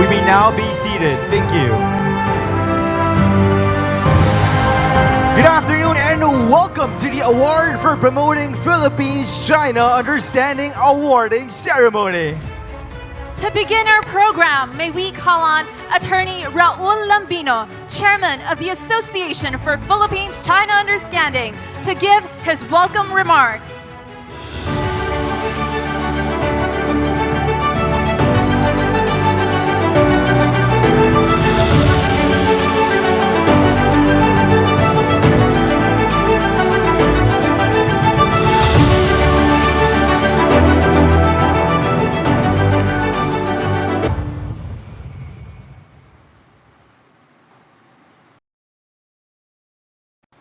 We may now be seated. Thank you. Good afternoon and welcome to the Award for Promoting Philippines-China Understanding Awarding Ceremony. To begin our program, may we call on Attorney Raul Lambino, Chairman of the Association for Philippines-China Understanding, to give his welcome remarks.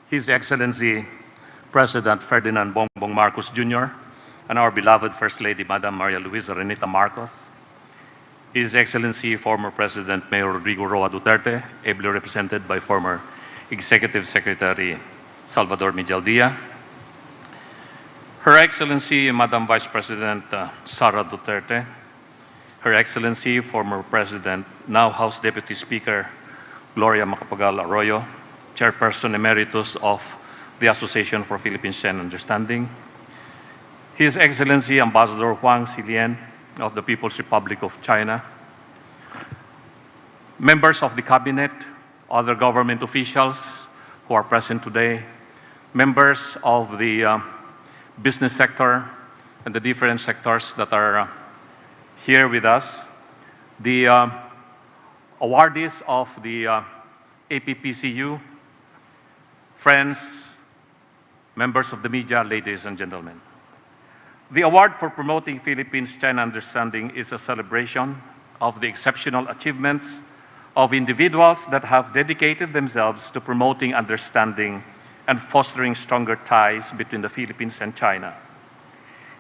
His Excellency President Ferdinand Bongbong Marcos Jr. and our beloved First Lady Madam Maria Luisa Renita Marcos, His Excellency former President Mayor Rodrigo Roa Duterte, ably represented by former Executive Secretary Salvador Mijaldía, Her Excellency Madam Vice President Sara Duterte, Her Excellency former President, now House Deputy Speaker Gloria Macapagal Arroyo, Chairperson Emeritus of the Association for Philippines-China Understanding, His Excellency Ambassador Huang Xilian of the People's Republic of China, members of the Cabinet, other government officials who are present today, members of the business sector and the different sectors that are here with us, the awardees of the APPCU, friends, members of the media, ladies and gentlemen. The Award for Promoting Philippines-China Understanding is a celebration of the exceptional achievements of individuals that have dedicated themselves to promoting understanding and fostering stronger ties between the Philippines and China.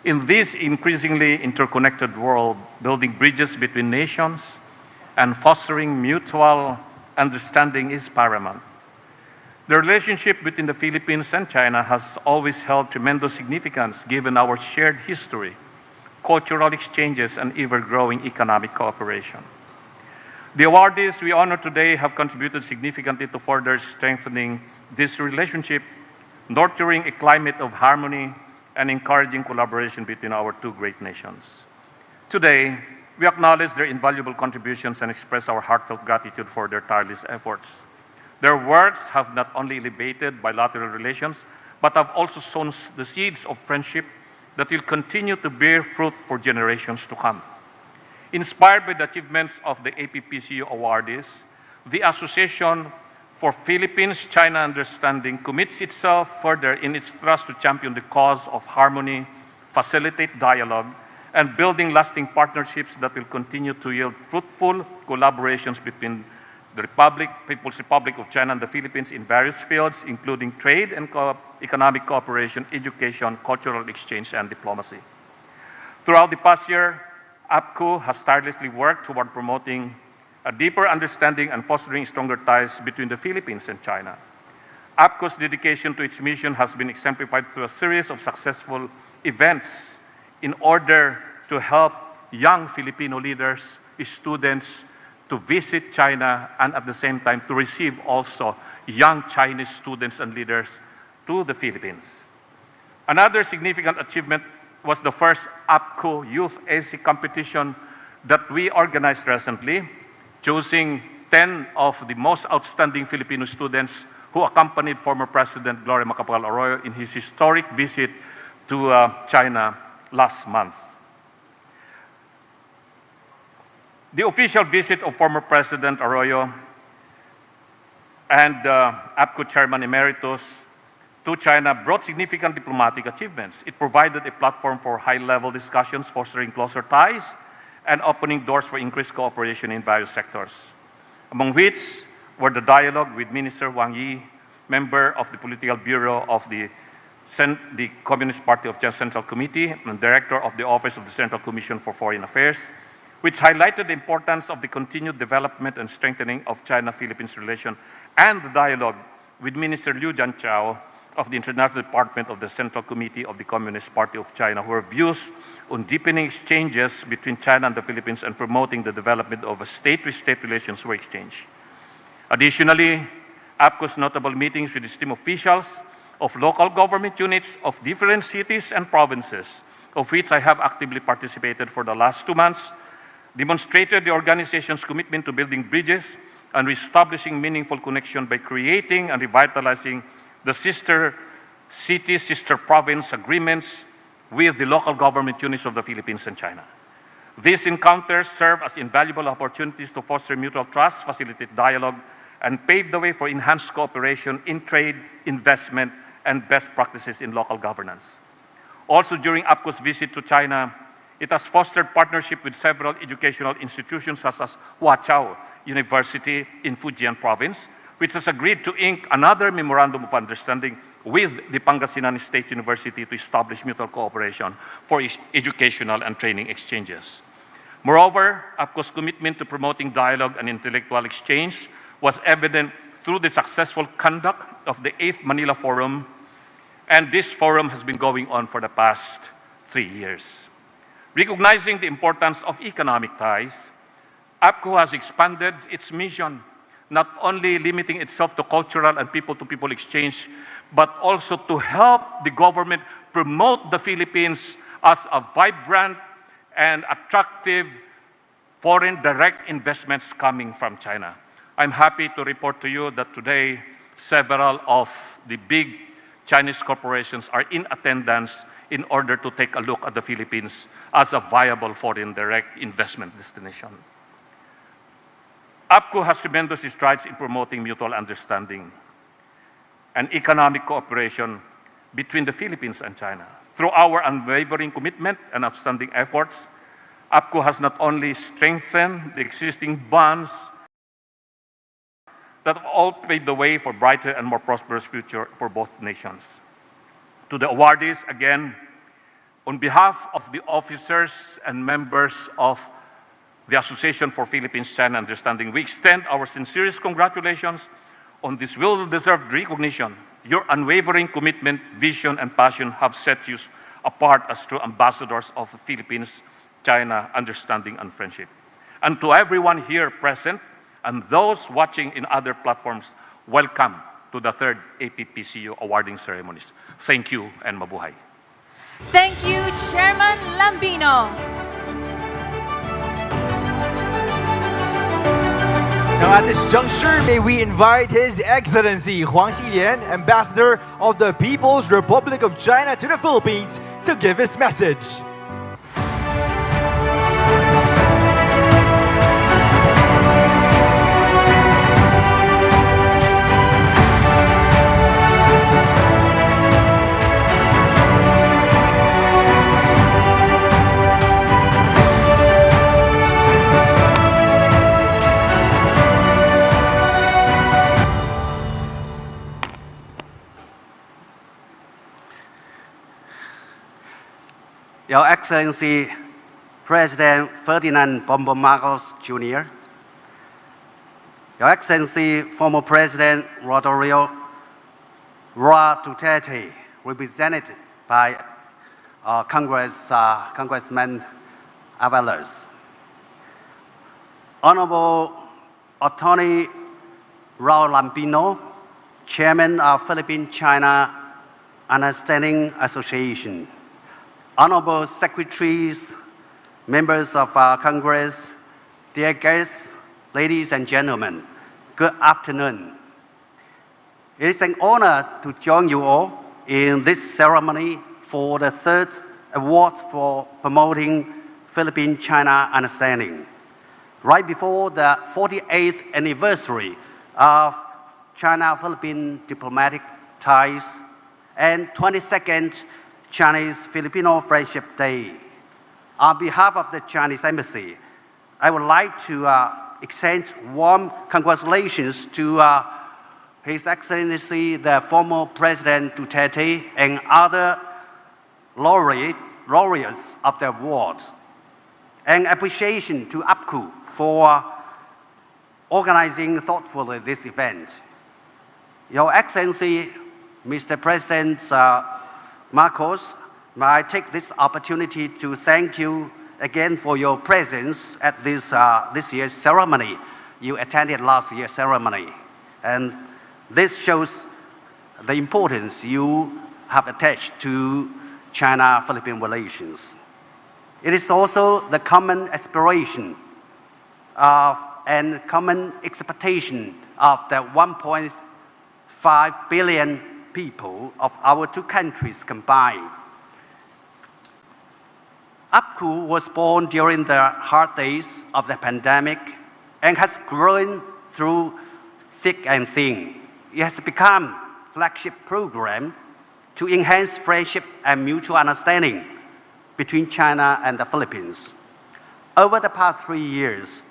In this increasingly interconnected world, building bridges between nations and fostering mutual understanding is paramount. The relationship between the Philippines and China has always held tremendous significance given our shared history, cultural exchanges, and ever-growing economic cooperation. The awardees we honor today have contributed significantly to further strengthening this relationship, nurturing a climate of harmony, and encouraging collaboration between our two great nations. Today, we acknowledge their invaluable contributions and express our heartfelt gratitude for their tireless efforts. Their works have not only elevated bilateral relations, but have also sown the seeds of friendship that will continue to bear fruit for generations to come. Inspired by the achievements of the APPCU awardees, the Association for Philippines-China Understanding commits itself further in its thrust to champion the cause of harmony, facilitate dialogue, and building lasting partnerships that will continue to yield fruitful collaborations between the People's Republic of China and the Philippines in various fields, including trade and economic cooperation, education, cultural exchange, and diplomacy. Throughout the past year, APCU has tirelessly worked toward promoting a deeper understanding and fostering stronger ties between the Philippines and China. APCU's dedication to its mission has been exemplified through a series of successful events in order to help young Filipino leaders, students, to visit China and at the same time to receive also young Chinese students and leaders to the Philippines. Another significant achievement was the first APCU Youth AC competition that we organized recently, choosing 10 of the most outstanding Filipino students who accompanied former President Gloria Macapagal Arroyo in his historic visit to China last month. The official visit of former President Arroyo and APCU Chairman Emeritus to China brought significant diplomatic achievements. It provided a platform for high-level discussions, fostering closer ties, and opening doors for increased cooperation in various sectors, among which were the dialogue with Minister Wang Yi, member of the Political Bureau of the Communist Party of China Central Committee and Director of the Office of the Central Commission for Foreign Affairs, which highlighted the importance of the continued development and strengthening of China-Philippines relations, and the dialogue with Minister Liu Jianchao of the International Department of the Central Committee of the Communist Party of China, whose views on deepening exchanges between China and the Philippines and promoting the development of a state-to-state relations were exchanged. Additionally, APCO's notable meetings with esteemed officials of local government units of different cities and provinces, of which I have actively participated for the last 2 months, demonstrated the organization's commitment to building bridges and reestablishing meaningful connection by creating and revitalizing the sister city, sister province agreements with the local government units of the Philippines and China. These encounters serve as invaluable opportunities to foster mutual trust, facilitate dialogue, and pave the way for enhanced cooperation in trade, investment, and best practices in local governance. Also, during APCO's visit to China, it has fostered partnership with several educational institutions such as Huachao University in Fujian Province, which has agreed to ink another memorandum of understanding with the Pangasinan State University to establish mutual cooperation for educational and training exchanges. Moreover, APCO's commitment to promoting dialogue and intellectual exchange was evident through the successful conduct of the 8th Manila Forum, and this forum has been going on for the past 3 years. Recognizing the importance of economic ties, APCO has expanded its mission, not only limiting itself to cultural and people-to-people exchange, but also to help the government promote the Philippines as a vibrant and attractive foreign direct investments coming from China. I'm happy to report to you that today, several of the big Chinese corporations are in attendance in order to take a look at the Philippines as a viable foreign direct investment destination. APCO has tremendous strides in promoting mutual understanding and economic cooperation between the Philippines and China. Through our unwavering commitment and outstanding efforts, APCO has not only strengthened the existing bonds that have all paved the way for brighter and more prosperous future for both nations. To the awardees, again, on behalf of the officers and members of the Association for Philippines-China Understanding, we extend our sincerest congratulations on this well-deserved recognition. Your unwavering commitment, vision, and passion have set you apart as true ambassadors of Philippines-China Understanding and Friendship. And to everyone here present and those watching in other platforms, welcome to the 3rd APPCU awarding ceremonies. Thank you and mabuhay. Thank you, Chairman Lambino. Now at this juncture, may we invite His Excellency Huang Xilian, Ambassador of the People's Republic of China to the Philippines, to give his message. Your Excellency President Ferdinand Marcos Jr., Your Excellency former President Rodrigo Duterte, represented by Congressman Avalos, Honorable Attorney Raul Lambino, Chairman of Philippine-China Understanding Association, Honorable Secretaries, members of Congress, dear guests, ladies and gentlemen, good afternoon. It is an honor to join you all in this ceremony for the 3rd Award for Promoting Philippine-China Understanding, right before the 48th anniversary of China-Philippine diplomatic ties and 22nd Chinese-Filipino Friendship Day. On behalf of the Chinese Embassy, I would like to extend warm congratulations to His Excellency the former President Duterte and other laureates of the award, and appreciation to APCO for organizing thoughtfully this event. Your Excellency, Mr. President Marcos, may I take this opportunity to thank you again for your presence at this year's ceremony. You attended last year's ceremony, and this shows the importance you have attached to China-Philippine relations. It is also the common aspiration and common expectation of the 1.5 billion people of our two countries combined. APPCU was born during the hard days of the pandemic and has grown through thick and thin. It has become a flagship program to enhance friendship and mutual understanding between China and the Philippines. Over the past 3 years,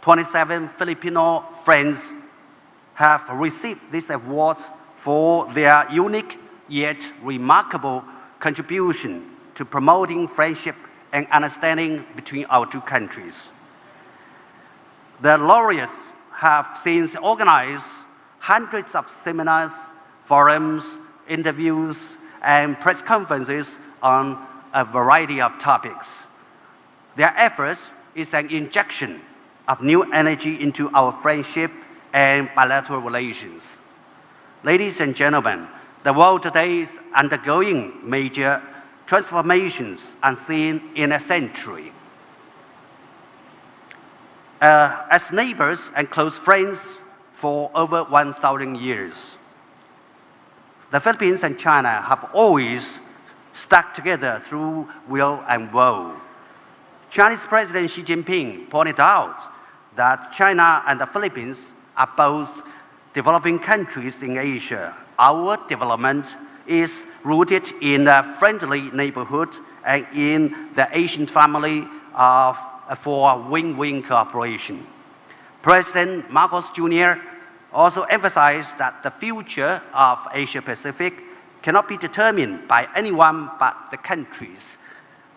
27 Filipino friends have received this award for their unique yet remarkable contribution to promoting friendship and understanding between our two countries. The laureates have since organized hundreds of seminars, forums, interviews, and press conferences on a variety of topics. Their efforts is an injection of new energy into our friendship and bilateral relations. Ladies and gentlemen, the world today is undergoing major transformations unseen in a century. As neighbors and close friends for over 1,000 years, the Philippines and China have always stuck together through will and woe. Chinese President Xi Jinping pointed out that China and the Philippines are both developing countries in Asia. Our development is rooted in a friendly neighborhood and in the Asian family for win-win cooperation. President Marcos Jr. also emphasized that the future of Asia-Pacific cannot be determined by anyone but the countries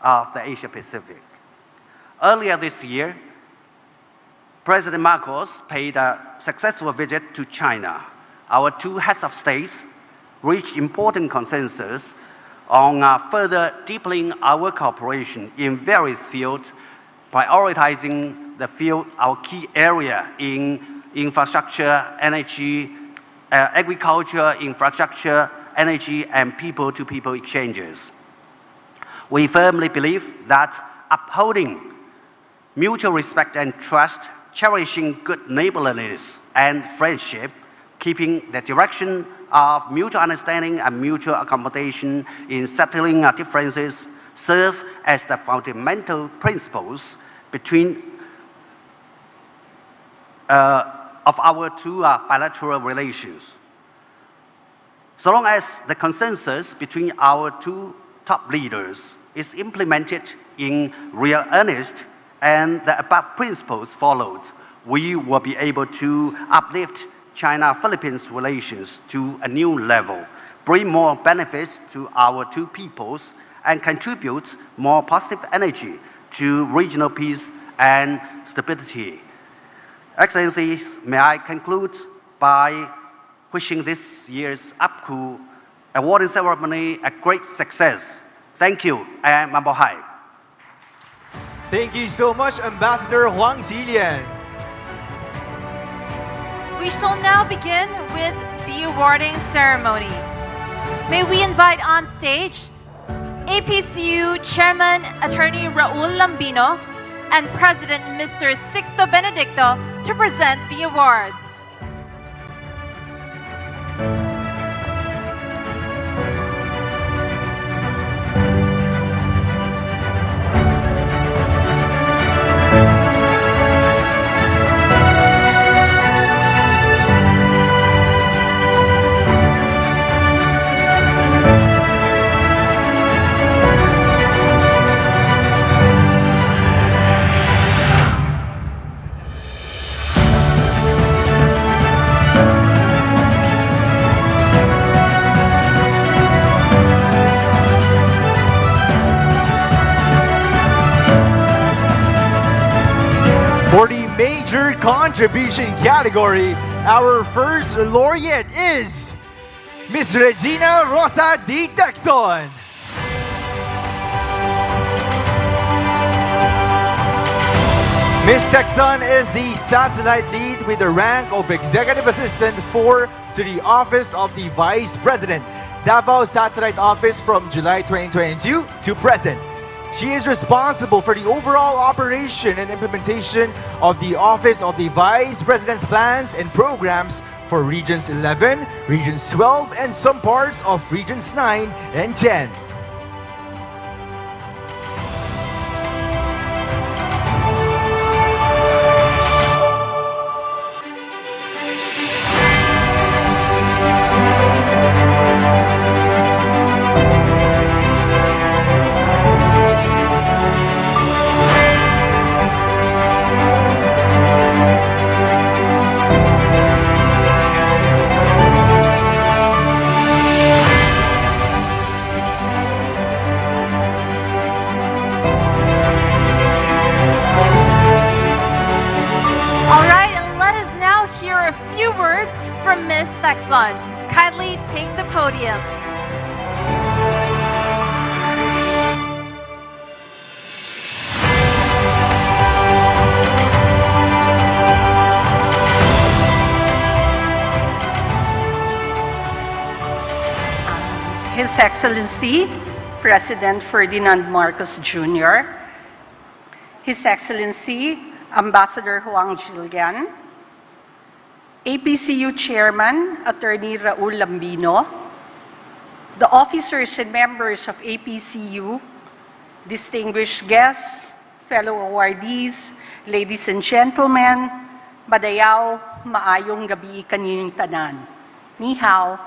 of the Asia-Pacific. Earlier this year, President Marcos paid a successful visit to China. Our two heads of states reached important consensus on further deepening our cooperation in various fields, prioritizing the field, our key area in infrastructure, energy, agriculture, infrastructure, energy, and people-to-people exchanges. We firmly believe that upholding mutual respect and trust, cherishing good neighborliness and friendship, keeping the direction of mutual understanding and mutual accommodation in settling differences serve as the fundamental principles of our two bilateral relations. So long as the consensus between our two top leaders is implemented in real earnest and the above principles followed, we will be able to uplift China-Philippines relations to a new level, bring more benefits to our two peoples, and contribute more positive energy to regional peace and stability. Excellencies, may I conclude by wishing this year's APPCU awarding ceremony a great success. Thank you, and Mabuhay. Thank you so much, Ambassador Huang Xilian. We shall now begin with the awarding ceremony. May we invite on stage APCU Chairman Attorney Raul Lambino and President Mr. Sixto Benedicto to present the awards. For the major contribution category, our first laureate is Miss Regina Rosa D. Texon. Ms. Texon is the satellite lead with the rank of Executive Assistant 4 to the Office of the Vice President, Davao Satellite Office from July 2022 to present. She is responsible for the overall operation and implementation of the Office of the Vice President's plans and programs for Regions 11, Regions 12, and some parts of Regions 9 and 10. From Ms. Texon. Kindly take the podium. His Excellency, President Ferdinand Marcos Jr., His Excellency, Ambassador Huang Jilian, APCU Chairman, Attorney Raul Lambino, the officers and members of APCU, distinguished guests, fellow awardees, ladies and gentlemen, Madayaw, maayong gabi kaninyong tanan. Ni hao.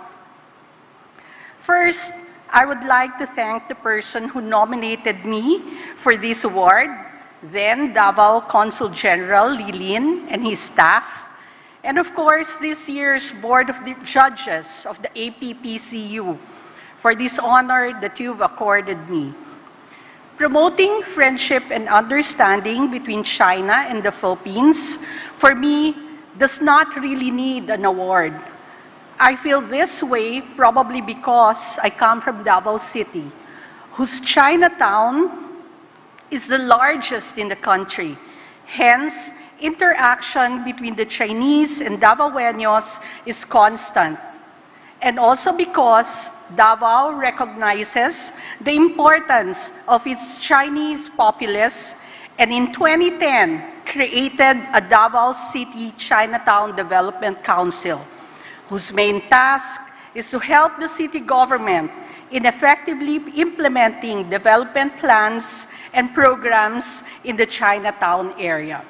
First, I would like to thank the person who nominated me for this award, then Davao Consul General Lilin and his staff, and of course, this year's Board of Judges of the APPCU for this honor that you've accorded me. Promoting friendship and understanding between China and the Philippines, for me, does not really need an award. I feel this way probably because I come from Davao City, whose Chinatown is the largest in the country. Hence, interaction between the Chinese and Davaoenos is constant. And also because Davao recognizes the importance of its Chinese populace and in 2010 created a Davao City Chinatown Development Council, whose main task is to help the city government in effectively implementing development plans and programs in the Chinatown area.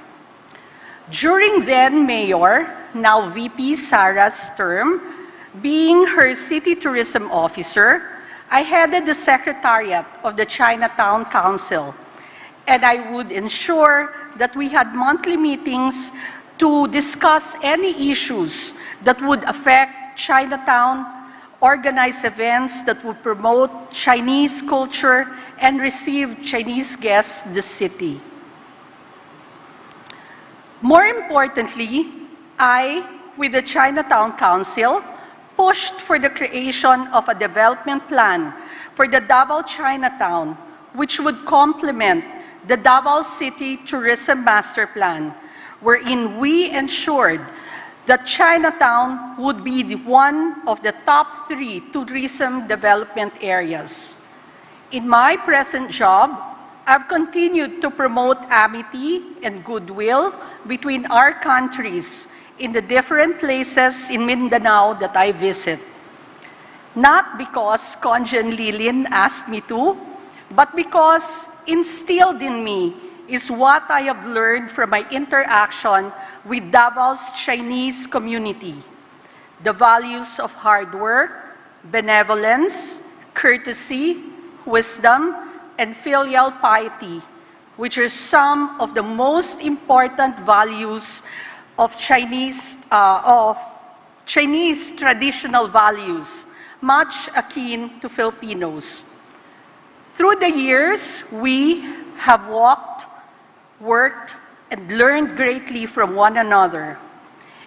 During then Mayor, now VP Sara's term, being her city tourism officer, I headed the secretariat of the Chinatown Council, and I would ensure that we had monthly meetings to discuss any issues that would affect Chinatown, organize events that would promote Chinese culture, and receive Chinese guests to the city. More importantly, I, with the Chinatown Council, pushed for the creation of a development plan for the Davao Chinatown, which would complement the Davao City Tourism Master Plan, wherein we ensured that Chinatown would be one of the top 3 tourism development areas. In my present job, I've continued to promote amity and goodwill between our countries in the different places in Mindanao that I visit. Not because Conjen Lilin asked me to, but because instilled in me is what I have learned from my interaction with Davao's Chinese community. The values of hard work, benevolence, courtesy, wisdom, and filial piety, which are some of the most important values of Chinese traditional values, much akin to Filipinos. Through the years, we have walked, worked, and learned greatly from one another.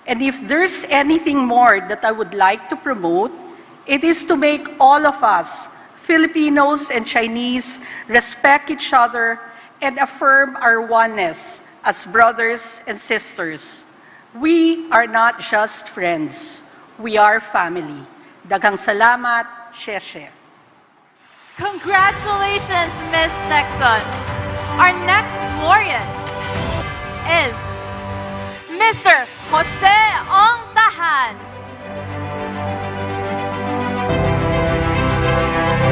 And if there's anything more that I would like to promote, It is to make all of us, Filipinos and Chinese, respect each other and affirm our oneness as brothers and sisters. We are not just friends. We are family. Daghang salamat, Sheshe. Congratulations, Miss Texon. Our next laureate is Mr. Jose Ong Tahan.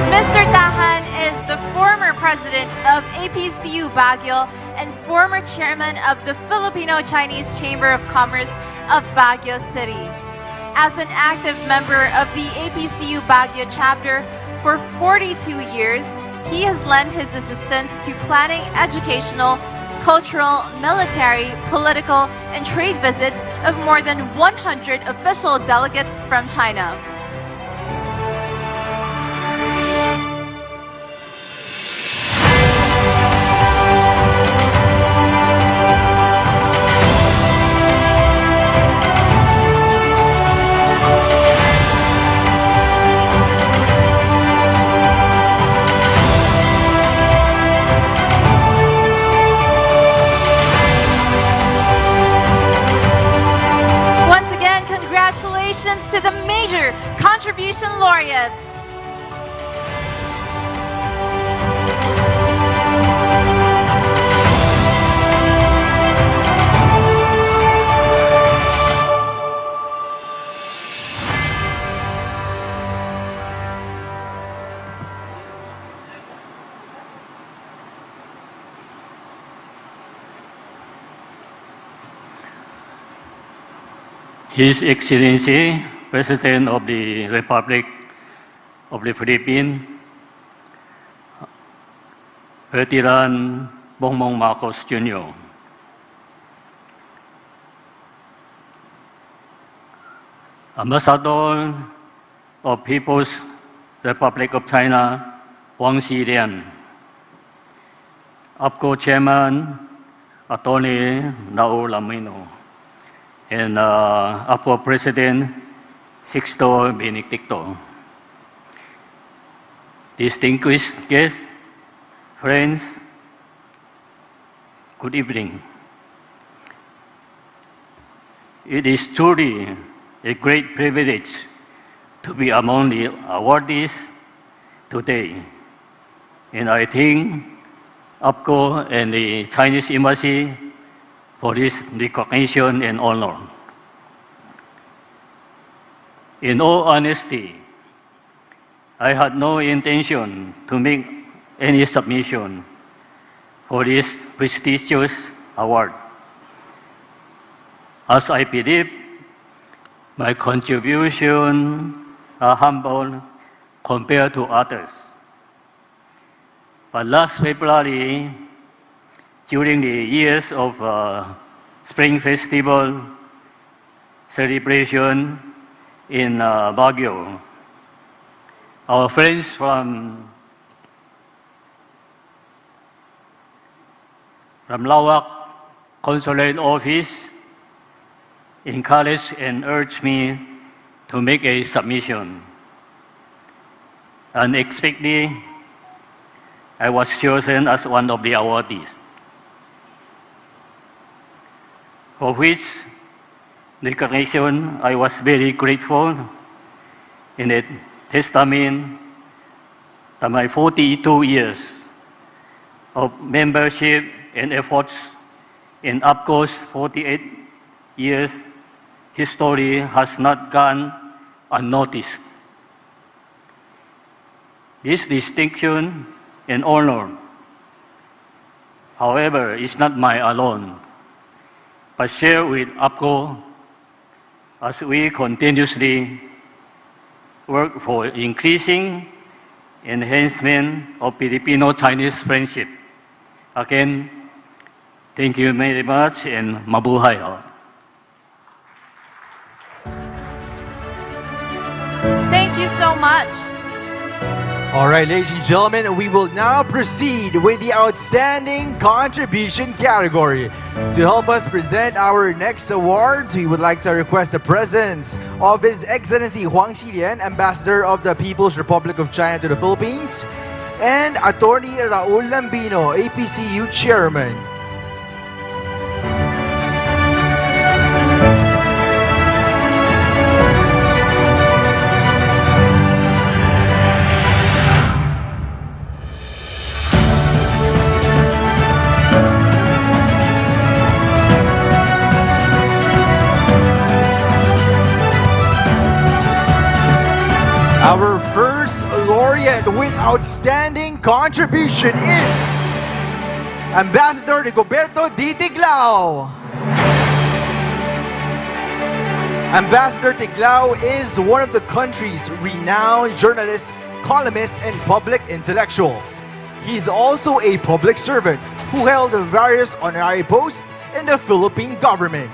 Mr. Tahan is the former president of APCU Baguio and former chairman of the Filipino-Chinese Chamber of Commerce of Baguio City. As an active member of the APCU Baguio chapter for 42 years, he has lent his assistance to planning educational, cultural, military, political, and trade visits of more than 100 official delegates from China. Congratulations to the major contribution laureates. His Excellency, President of the Republic of the Philippines, Ferdinand Marcos Jr., Ambassador of People's Republic of China, Wang Xilian, APCO Chairman, Attorney Raul Lamino, and APCO President Sixto Benedicto. Distinguished guests, friends, good evening. It is truly a great privilege to be among the awardees today, and I thank APCO and the Chinese Embassy for this recognition and honor. In all honesty, I had no intention to make any submission for this prestigious award, as I believe my contribution are humble compared to others. But last February, during the years of Spring Festival celebration in Baguio, our friends from Lawak Consulate Office encouraged and urged me to make a submission. Unexpectedly, I was chosen as one of the awardees, for which recognition I was very grateful, in a testament to my 42 years of membership and efforts in APCO's 48 years history has not gone unnoticed. This distinction and honor, however, is not mine alone, but shared with APCO as we continuously work for increasing enhancement of Filipino-Chinese friendship. Again, thank you very much and mabuhay. Thank you so much. All right, ladies and gentlemen, we will now proceed with the Outstanding Contribution category. To help us present our next awards, we would like to request the presence of His Excellency Huang Xilian, Ambassador of the People's Republic of China to the Philippines, and Attorney Raul Lambino, APCU Chairman. Our first laureate with outstanding contribution is Ambassador Rigoberto D. Tiglao. Ambassador Tiglao is one of the country's renowned journalists, columnists, and public intellectuals. He's also a public servant who held various honorary posts in the Philippine government.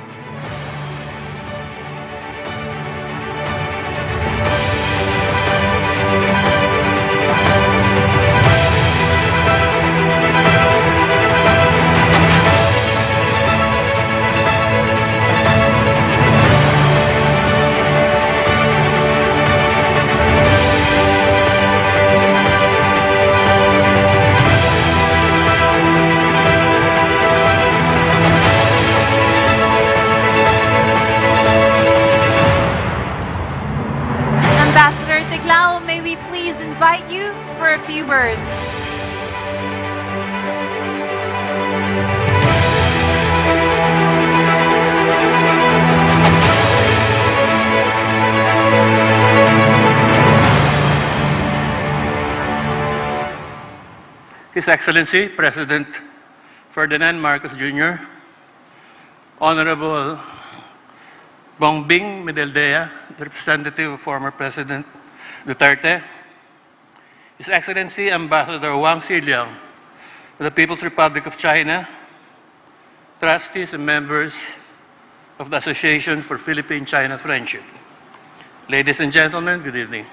May we please invite you for a few words. His Excellency President Ferdinand Marcos Jr., Honorable Bongbing Medeldea, the representative of former President Duterte, His Excellency Ambassador Huang Xilian of the People's Republic of China, trustees and members of the Association for Philippine-China Friendship. Ladies and gentlemen, good evening.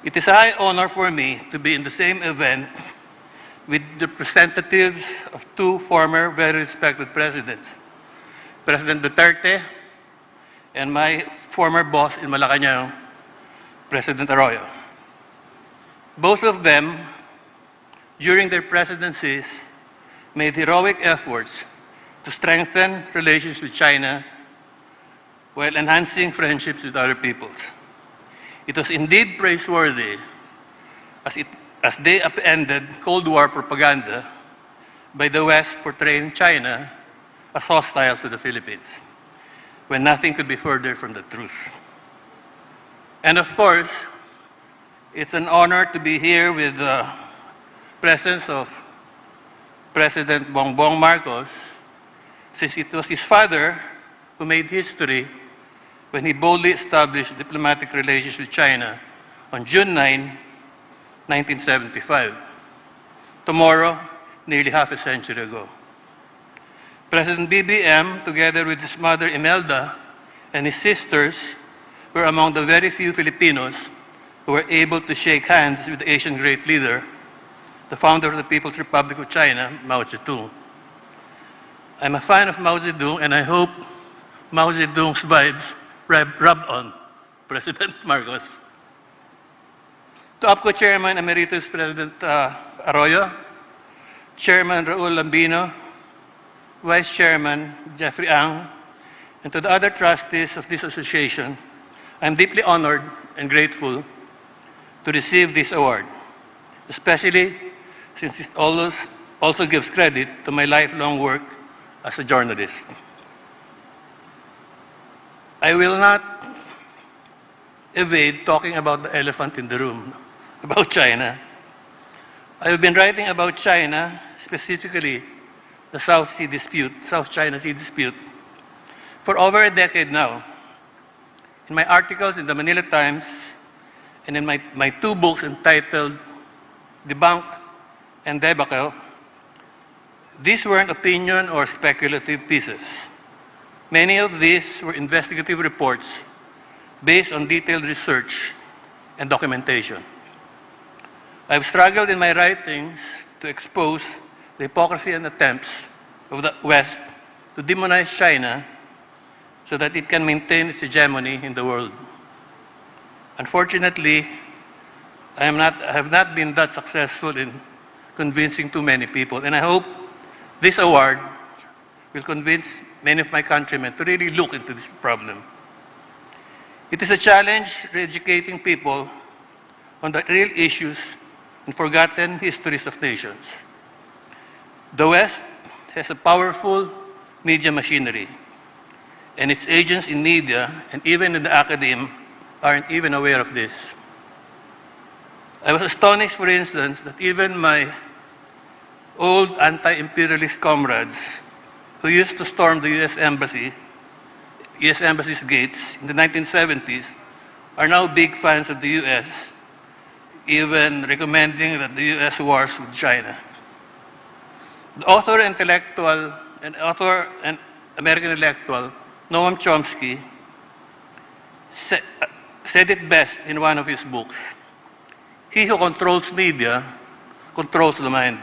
It is a high honor for me to be in the same event with representatives of two former very respected presidents, President Duterte and my former boss in Malacanang, President Arroyo. Both of them, during their presidencies, made heroic efforts to strengthen relations with China while enhancing friendships with other peoples. It was indeed praiseworthy as they upended Cold War propaganda by the West portraying China as hostile to the Philippines, when nothing could be further from the truth. And of course, it's an honor to be here with the presence of President Bongbong Marcos, since it was his father who made history when he boldly established diplomatic relations with China on June 9, 1975. Tomorrow, nearly half a century ago. President BBM, together with his mother Imelda and his sisters, were among the very few Filipinos who were able to shake hands with the Asian great leader, the founder of the People's Republic of China, Mao Zedong. I'm a fan of Mao Zedong, and I hope Mao Zedong's vibes rubbed on President Marcos. To APCO Chairman Emeritus President Arroyo, Chairman Raul Lambino, Vice Chairman Jeffrey Ang, and to the other trustees of this association, I'm deeply honored and grateful to receive this award, especially since it also gives credit to my lifelong work as a journalist. I will not evade talking about the elephant in the room, about China. I have been writing about China, specifically the South China Sea dispute, for over a decade now. In my articles in the Manila Times and in my two books entitled Debunk and Debacle, these weren't opinion or speculative pieces. Many of these were investigative reports based on detailed research and documentation. I've struggled in my writings to expose the hypocrisy and attempts of the West to demonize China so that it can maintain its hegemony in the world. Unfortunately, I have not been that successful in convincing too many people, and I hope this award will convince many of my countrymen to really look into this problem. It is a challenge re-educating people on the real issues and forgotten histories of nations. The West has a powerful media machinery, and its agents in media and even in the academe aren't even aware of this. I was astonished, for instance, that even my old anti-imperialist comrades who used to storm the US Embassy's gates in the 1970s are now big fans of the US, even recommending that the US wars with China. The author and American intellectual Noam Chomsky said it best in one of his books. He who controls media controls the mind.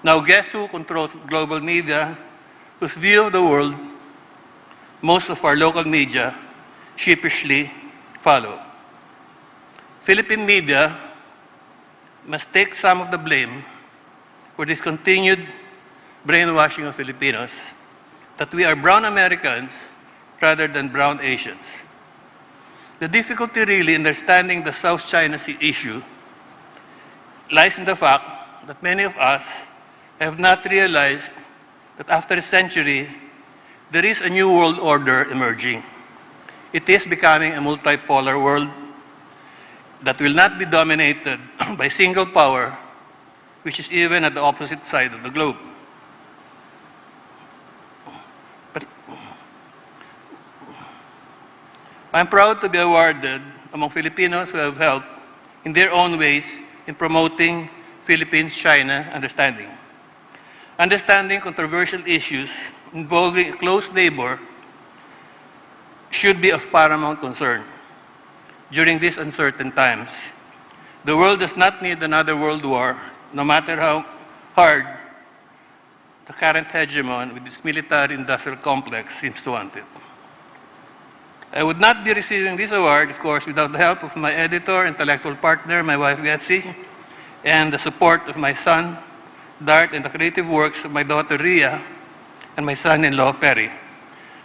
Now guess who controls global media, whose view of the world most of our local media sheepishly follow. Philippine media must take some of the blame for this continued brainwashing of Filipinos, that we are brown Americans rather than brown Asians. The difficulty really in understanding the South China Sea issue lies in the fact that many of us have not realized that after a century, there is a new world order emerging. It is becoming a multipolar world that will not be dominated by single power, which is even at the opposite side of the globe. But I'm proud to be awarded among Filipinos who have helped in their own ways in promoting Philippines-China understanding. Understanding controversial issues involving a close neighbor should be of paramount concern during these uncertain times. The world does not need another world war, no matter how hard the current hegemon with its military-industrial complex seems to want it. I would not be receiving this award, of course, without the help of my editor, intellectual partner, my wife Betsy, and the support of my son, Dart, and the creative works of my daughter Ria and my son-in-law Perry.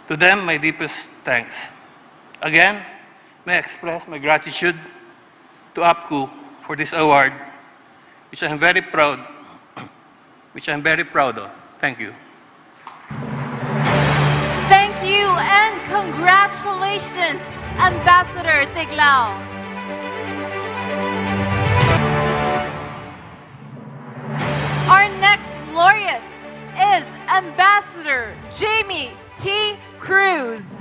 To them, my deepest thanks. Again, may I express my gratitude to APCU for this award, which I'm very proud of. Thank you. Thank you and congratulations, Ambassador Tiglao. Our next laureate is Ambassador Jamie T. Cruz.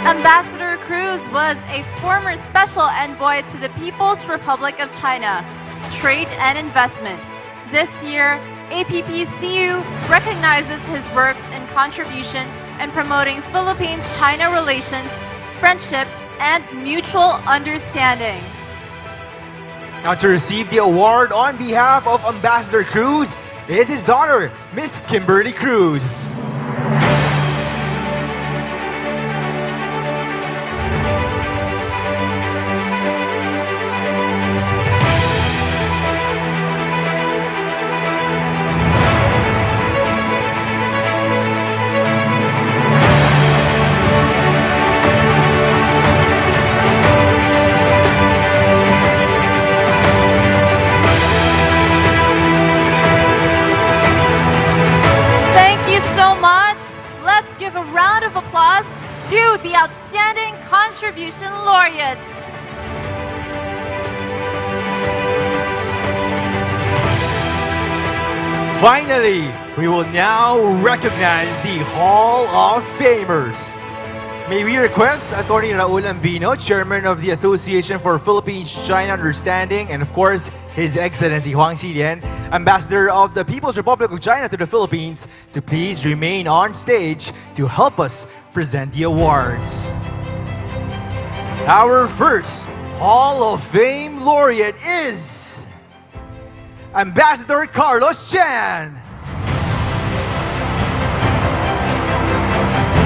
Ambassador Cruz was a former special envoy to the People's Republic of China, Trade and Investment. This year, APPCU recognizes his works and contribution in promoting Philippines-China relations, friendship, and mutual understanding. Now to receive the award on behalf of Ambassador Cruz is his daughter, Miss Kimberly Cruz. To the Outstanding Contribution Laureates. Finally, we will now recognize the Hall of Famers. May we request Attorney Raul Ambino, Chairman of the Association for Philippines-China Understanding, and of course, His Excellency Huang Xilian, Ambassador of the People's Republic of China to the Philippines, to please remain on stage to help us present the awards. Our first Hall of Fame laureate is Ambassador Carlos Chan.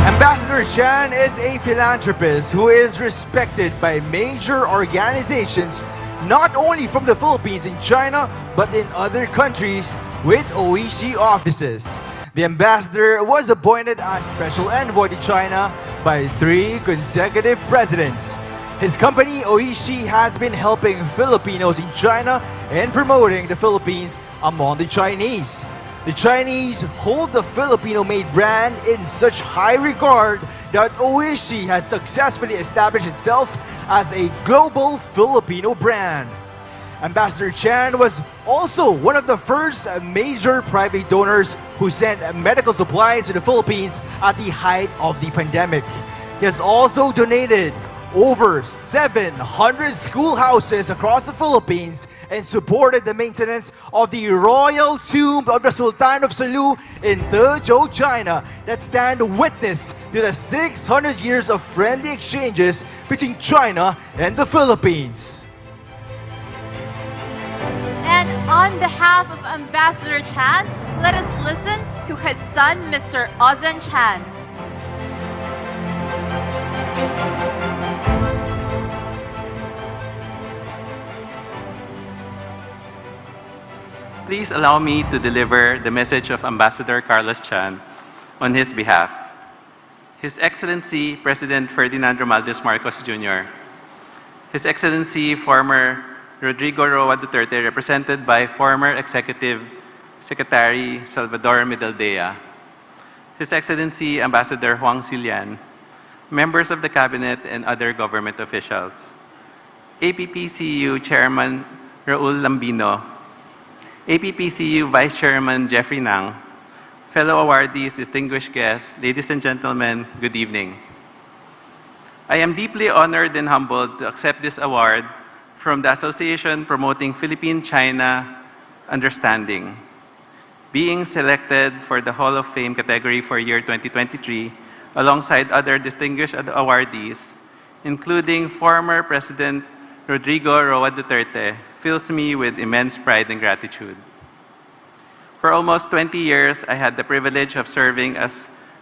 Ambassador Chan is a philanthropist who is respected by major organizations not only from the Philippines and China, but in other countries with OEC offices. The ambassador was appointed as special envoy to China by 3 consecutive presidents. His company, OEC, has been helping Filipinos in China and promoting the Philippines among the Chinese. The Chinese hold the Filipino-made brand in such high regard that OEC has successfully established itself as a global Filipino brand. Ambassador Chan was also one of the first major private donors who sent medical supplies to the Philippines at the height of the pandemic. He has also donated over 700 schoolhouses across the Philippines and supported the maintenance of the royal tomb of the Sultan of Sulu in Dezhou, China, that stand witness to the 600 years of friendly exchanges between China and the Philippines. And on behalf of Ambassador Chan, let us listen to his son, Mr. Ozan Chan. Please allow me to deliver the message of Ambassador Carlos Chan on his behalf. His Excellency President Ferdinand Romualdez Marcos Jr., His Excellency former Rodrigo Roa Duterte, represented by former Executive Secretary Salvador Medaldea, His Excellency Ambassador Huang Silian, members of the Cabinet and other government officials, APPCU Chairman Raul Lambino, APPCU Vice Chairman Jeffrey Nang, fellow awardees, distinguished guests, ladies and gentlemen, good evening. I am deeply honored and humbled to accept this award from the Association Promoting Philippine-China Understanding. Being selected for the Hall of Fame category for year 2023, alongside other distinguished awardees, including former President Rodrigo Roa Duterte, fills me with immense pride and gratitude. For almost 20 years, I had the privilege of serving as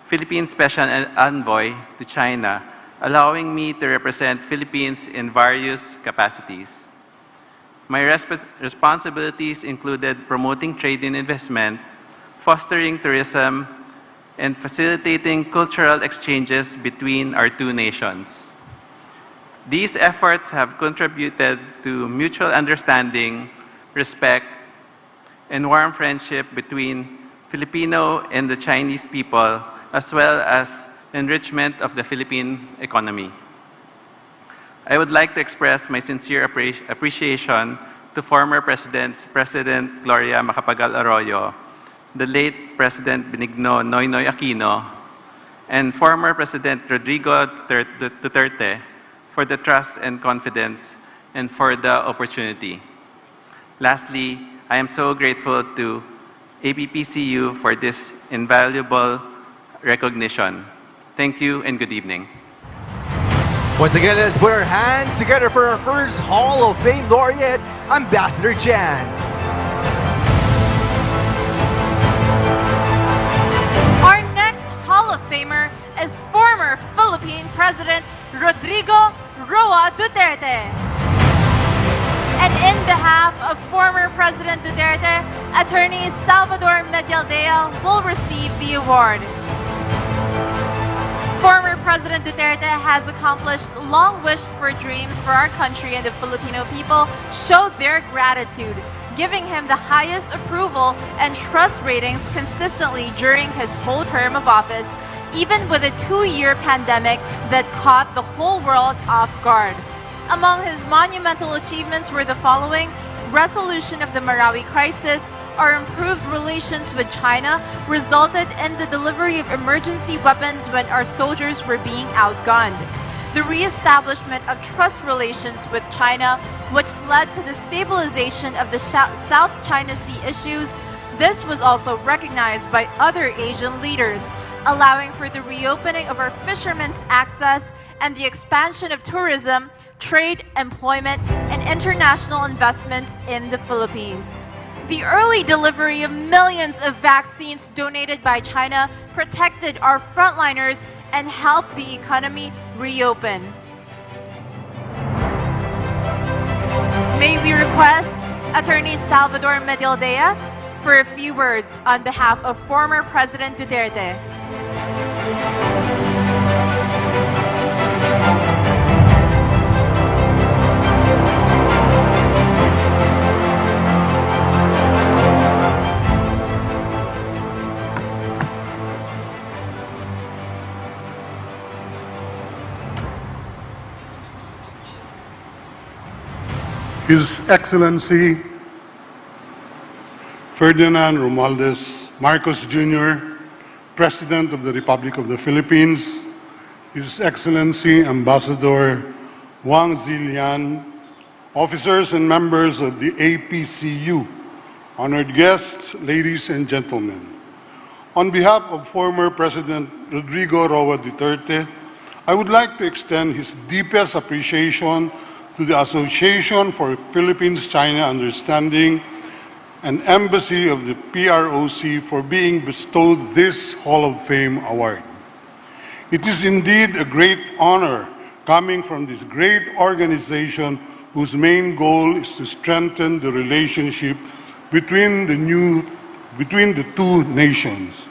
Philippine Special Envoy to China, allowing me to represent Philippines in various capacities. My responsibilities included promoting trade and investment, fostering tourism, and facilitating cultural exchanges between our two nations. These efforts have contributed to mutual understanding, respect, and warm friendship between Filipino and the Chinese people, as well as enrichment of the Philippine economy. I would like to express my sincere appreciation to former Presidents President Gloria Macapagal Arroyo, the late President Benigno Noynoy Aquino, and former President Rodrigo Duterte for the trust and confidence and for the opportunity. Lastly, I am so grateful to APPCU for this invaluable recognition. Thank you and good evening. Once again, let's put our hands together for our first Hall of Fame laureate, Ambassador Chan. Our next Hall of Famer is former Philippine President Rodrigo Roa Duterte. And in behalf of former President Duterte, Attorney Salvador Medaldea will receive the award. Former President Duterte has accomplished long-wished-for dreams for our country, and the Filipino people showed their gratitude, giving him the highest approval and trust ratings consistently during his whole term of office, even with a 2-year pandemic that caught the whole world off guard. Among his monumental achievements were the following: resolution of the Marawi crisis. Our improved relations with China resulted in the delivery of emergency weapons when our soldiers were being outgunned. The re-establishment of trust relations with China, which led to the stabilization of the South China Sea issues, This was also recognized by other Asian leaders, allowing for the reopening of our fishermen's access and the expansion of tourism, trade, employment, and international investments in the Philippines. The early delivery of millions of vaccines donated by China protected our frontliners and helped the economy reopen. May we request Attorney Salvador Medialdea for a few words on behalf of former President Duterte. His Excellency Ferdinand Romualdez Marcos Jr., President of the Republic of the Philippines, His Excellency Ambassador Wang Zilian, officers and members of the APCU, honored guests, ladies and gentlemen. On behalf of former President Rodrigo Roa Duterte, I would like to extend his deepest appreciation to the Association for Philippines-China Understanding and Embassy of the PROC for being bestowed this Hall of Fame award. It is indeed a great honor coming from this great organization whose main goal is to strengthen the relationship between the two nations.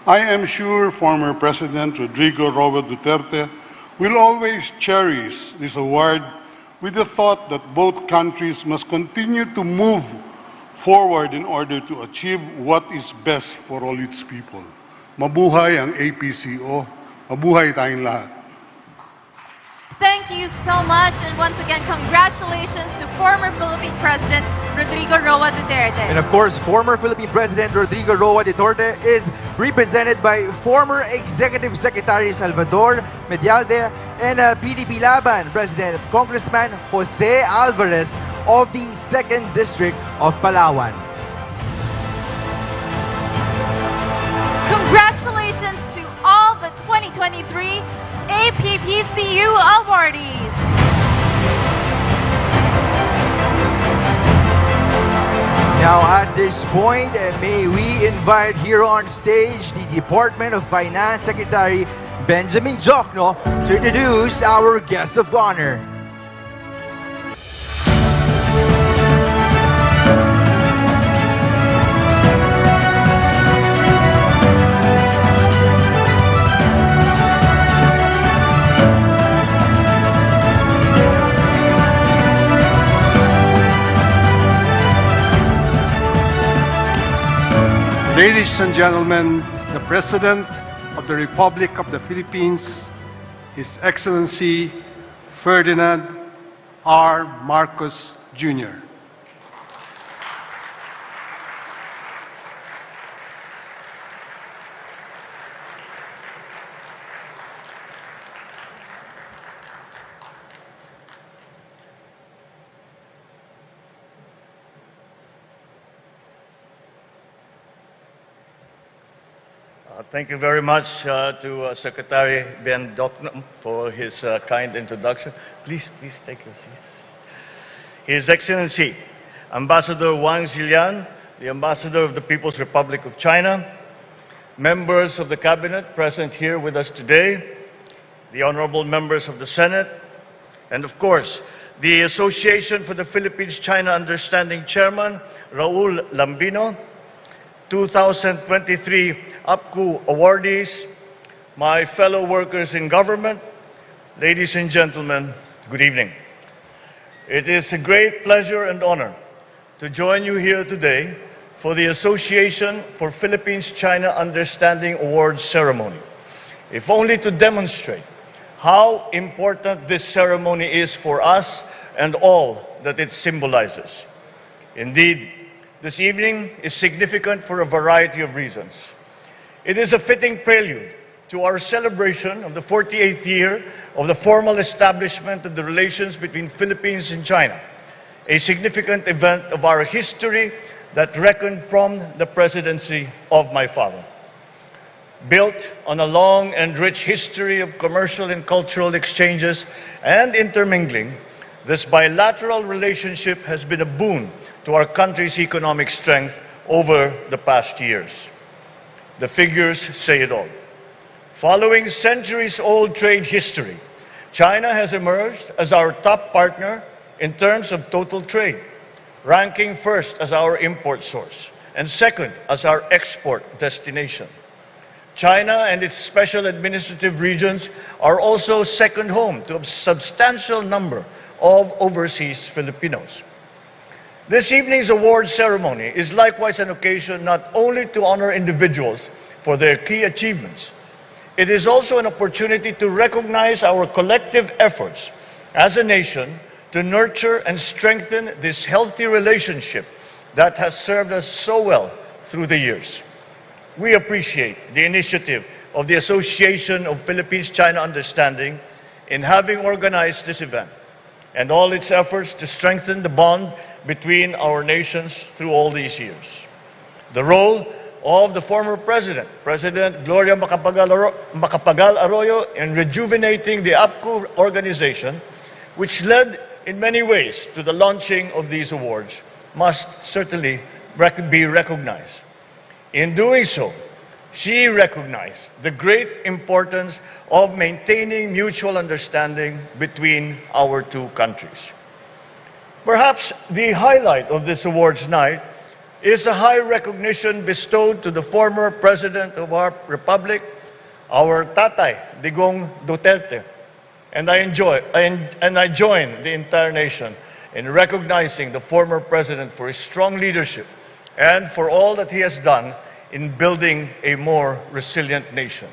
I am sure former President Rodrigo Roa Duterte will always cherish this award with the thought that both countries must continue to move forward in order to achieve what is best for all its people. Mabuhay ang APCO. Mabuhay tayong lahat. Thank you so much, and once again, congratulations to former Philippine President Rodrigo Roa Duterte. And of course, former Philippine President Rodrigo Roa Duterte is represented by former Executive Secretary Salvador Medialdea and PDP Laban President Congressman Jose Alvarez of the 2nd District of Palawan. Congratulations to all the 2023 APPCU awardees. Now at this point, may we invite here on stage the Department of Finance Secretary Benjamin Jokno to introduce our guest of honor. Ladies and gentlemen, the President of the Republic of the Philippines, His Excellency Ferdinand R. Marcos Jr. Thank you very much to Secretary Ben Doknam for his kind introduction. Please take your seat. His Excellency, Ambassador Wang Zilian, the Ambassador of the People's Republic of China, members of the Cabinet present here with us today, the honorable members of the Senate, and of course, the Association for the Philippines-China Understanding Chairman, Raul Lambino, 2023 APCU awardees, my fellow workers in government, ladies and gentlemen, good evening. It is a great pleasure and honor to join you here today for the Association for Philippines-China Understanding Awards ceremony, if only to demonstrate how important this ceremony is for us and all that it symbolizes. Indeed, this evening is significant for a variety of reasons. It is a fitting prelude to our celebration of the 48th year of the formal establishment of the relations between Philippines and China, a significant event of our history that reckoned from the presidency of my father. Built on a long and rich history of commercial and cultural exchanges and intermingling, this bilateral relationship has been a boon to our country's economic strength over the past years. The figures say it all. Following centuries-old trade history, China has emerged as our top partner in terms of total trade, ranking first as our import source and second as our export destination. China and its special administrative regions are also second home to a substantial number of overseas Filipinos. This evening's award ceremony is likewise an occasion not only to honor individuals for their key achievements, it is also an opportunity to recognize our collective efforts as a nation to nurture and strengthen this healthy relationship that has served us so well through the years. We appreciate the initiative of the Association of Philippines-China Understanding in having organized this event and all its efforts to strengthen the bond between our nations through all these years. The role of the former president, President Gloria Macapagal Arroyo, in rejuvenating the APCU organization, which led in many ways to the launching of these awards, must certainly be recognized. In doing so, she recognized the great importance of maintaining mutual understanding between our two countries. Perhaps the highlight of this awards night is a high recognition bestowed to the former President of our Republic, our Tatay, Digong Duterte. And I join the entire nation in recognizing the former President for his strong leadership and for all that he has done in building a more resilient nation.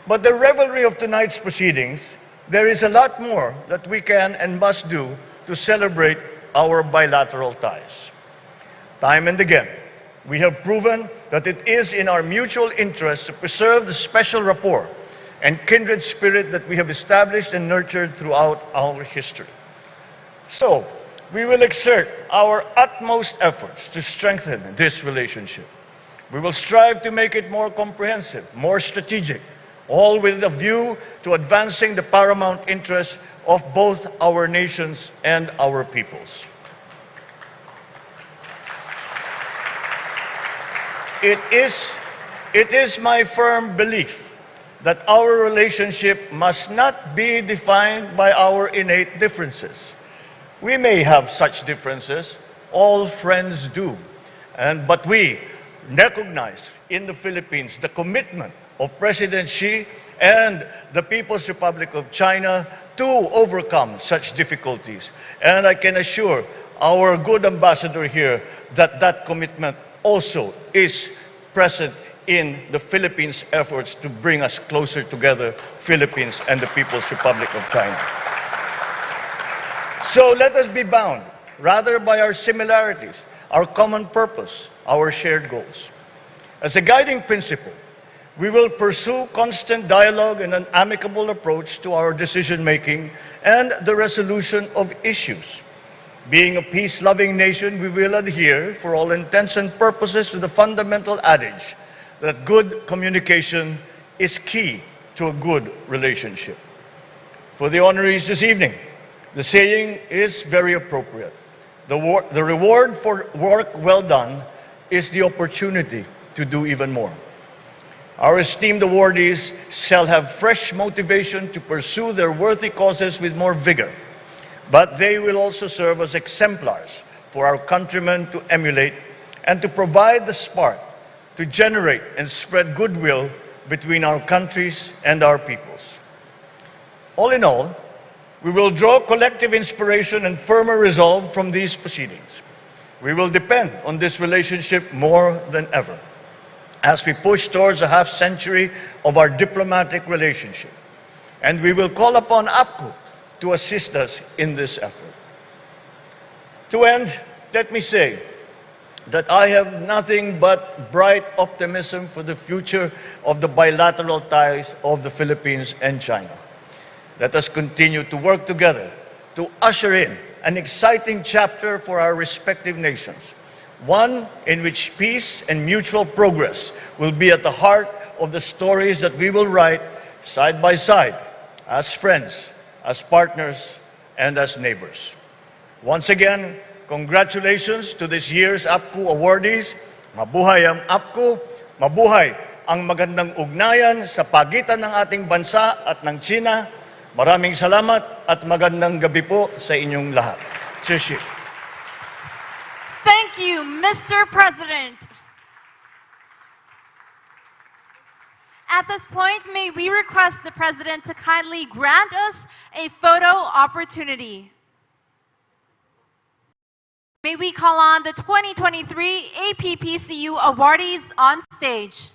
But the revelry of tonight's proceedings, there is a lot more that we can and must do to celebrate our bilateral ties. Time and again, we have proven that it is in our mutual interest to preserve the special rapport and kindred spirit that we have established and nurtured throughout our history. So, we will exert our utmost efforts to strengthen this relationship. We will strive to make it more comprehensive, more strategic, all with a view to advancing the paramount interests of both our nations and our peoples. It is my firm belief that our relationship must not be defined by our innate differences. We may have such differences, all friends do, but we recognize in the Philippines the commitment of President Xi and the People's Republic of China to overcome such difficulties. And I can assure our good ambassador here that that commitment also is present in the Philippines' efforts to bring us closer together, Philippines and the People's Republic of China. So let us be bound, rather by our similarities, our common purpose, our shared goals. As a guiding principle, we will pursue constant dialogue and an amicable approach to our decision-making and the resolution of issues. Being a peace-loving nation, we will adhere, for all intents and purposes, to the fundamental adage that good communication is key to a good relationship. For the honorees this evening, the saying is very appropriate. The reward for work well done is the opportunity to do even more. Our esteemed awardees shall have fresh motivation to pursue their worthy causes with more vigor, but they will also serve as exemplars for our countrymen to emulate and to provide the spark to generate and spread goodwill between our countries and our peoples. All in all, we will draw collective inspiration and firmer resolve from these proceedings. We will depend on this relationship more than ever as we push towards a half-century of our diplomatic relationship. And we will call upon APCU to assist us in this effort. To end, let me say that I have nothing but bright optimism for the future of the bilateral ties of the Philippines and China. Let us continue to work together to usher in an exciting chapter for our respective nations, one in which peace and mutual progress will be at the heart of the stories that we will write side by side, as friends, as partners, and as neighbors. Once again, congratulations to this year's APCU awardees. Mabuhay ang APCU, mabuhay ang magandang ugnayan sa pagitan ng ating bansa at ng China. Maraming salamat at magandang gabi po sa inyong lahat. Cheers. Thank you, Mr. President. At this point, may we request the President to kindly grant us a photo opportunity. May we call on the 2023 APPCU awardees on stage.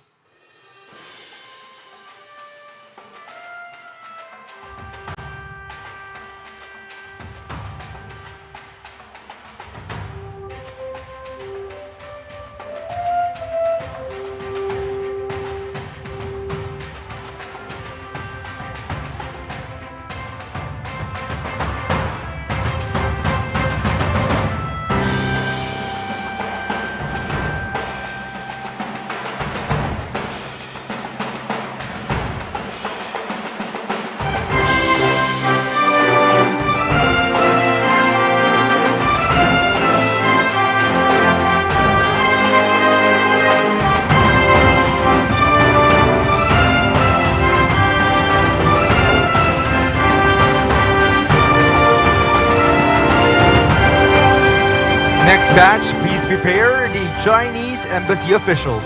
Next batch, please prepare the Chinese embassy officials.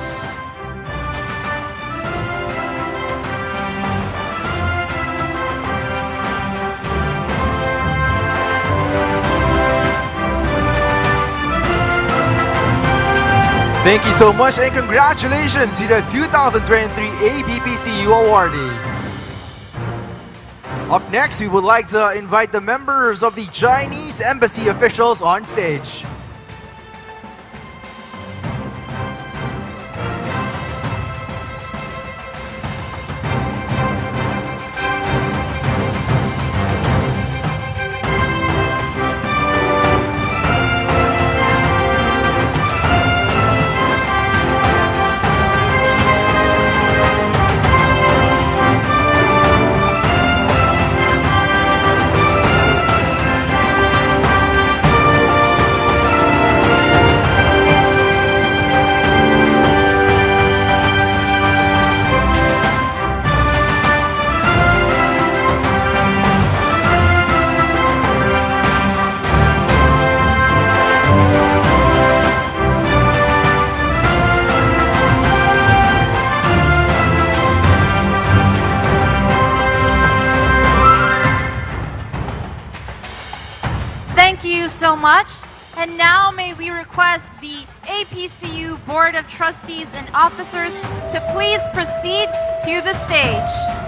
Thank you so much and congratulations to the 2023 APPCU awardees. Up next, we would like to invite the members of the Chinese embassy officials on stage. Thank you so much. And now may we request the APCU Board of Trustees and Officers to please proceed to the stage.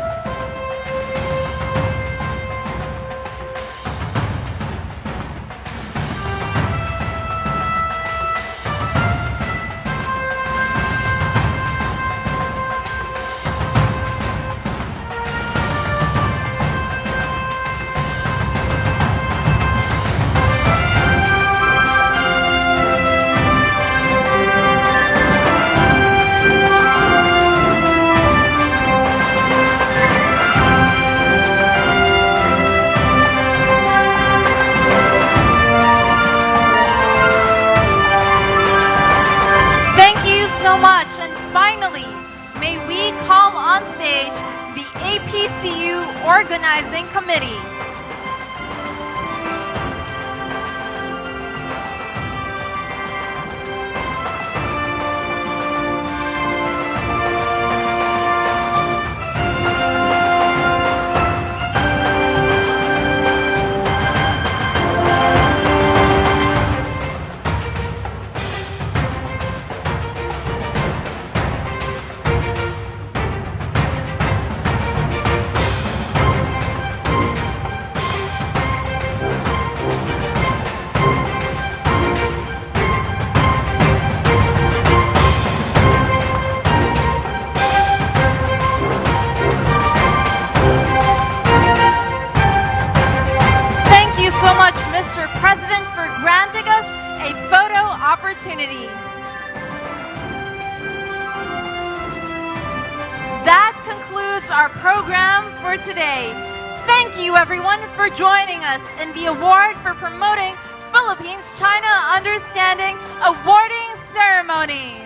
So much. And finally, may we call on stage the APCU Organizing Committee. concludes our program for today. Thank you everyone for joining us in the award for promoting Philippines-China Understanding awarding ceremony.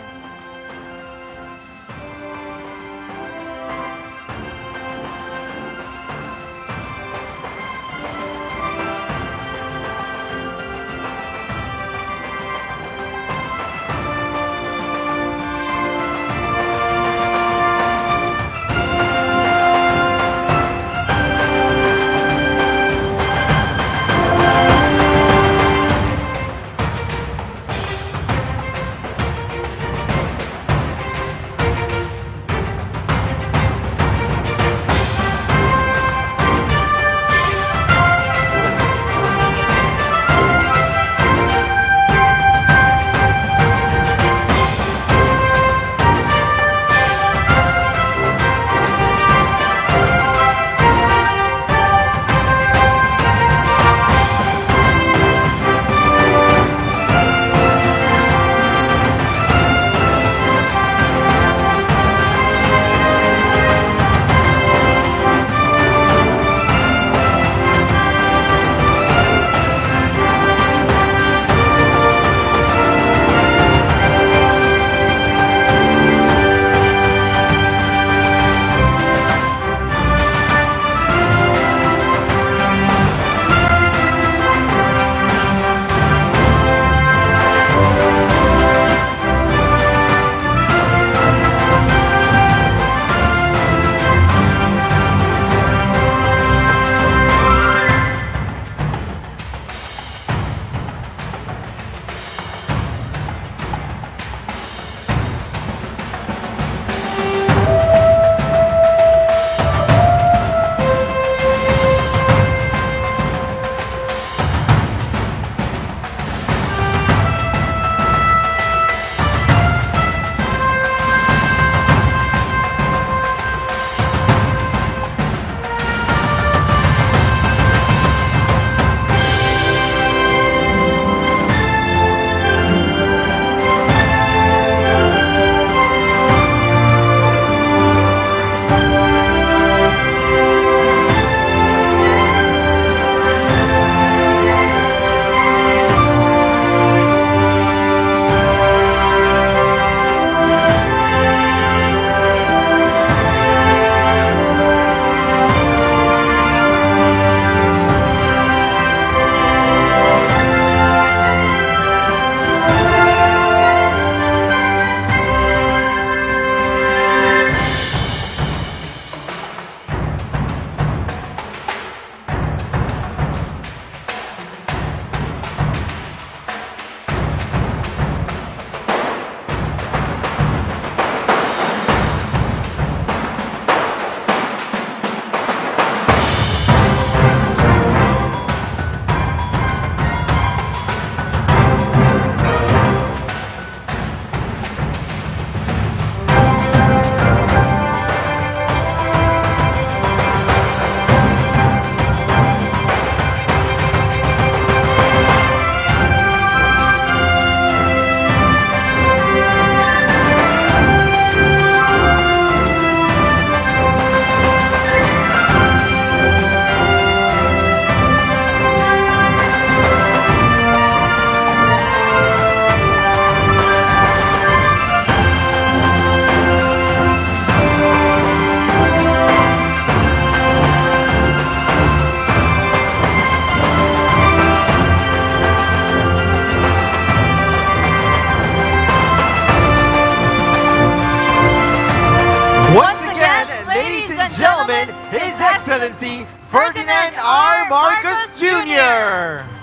His Excellency Ferdinand R. Marcos Jr.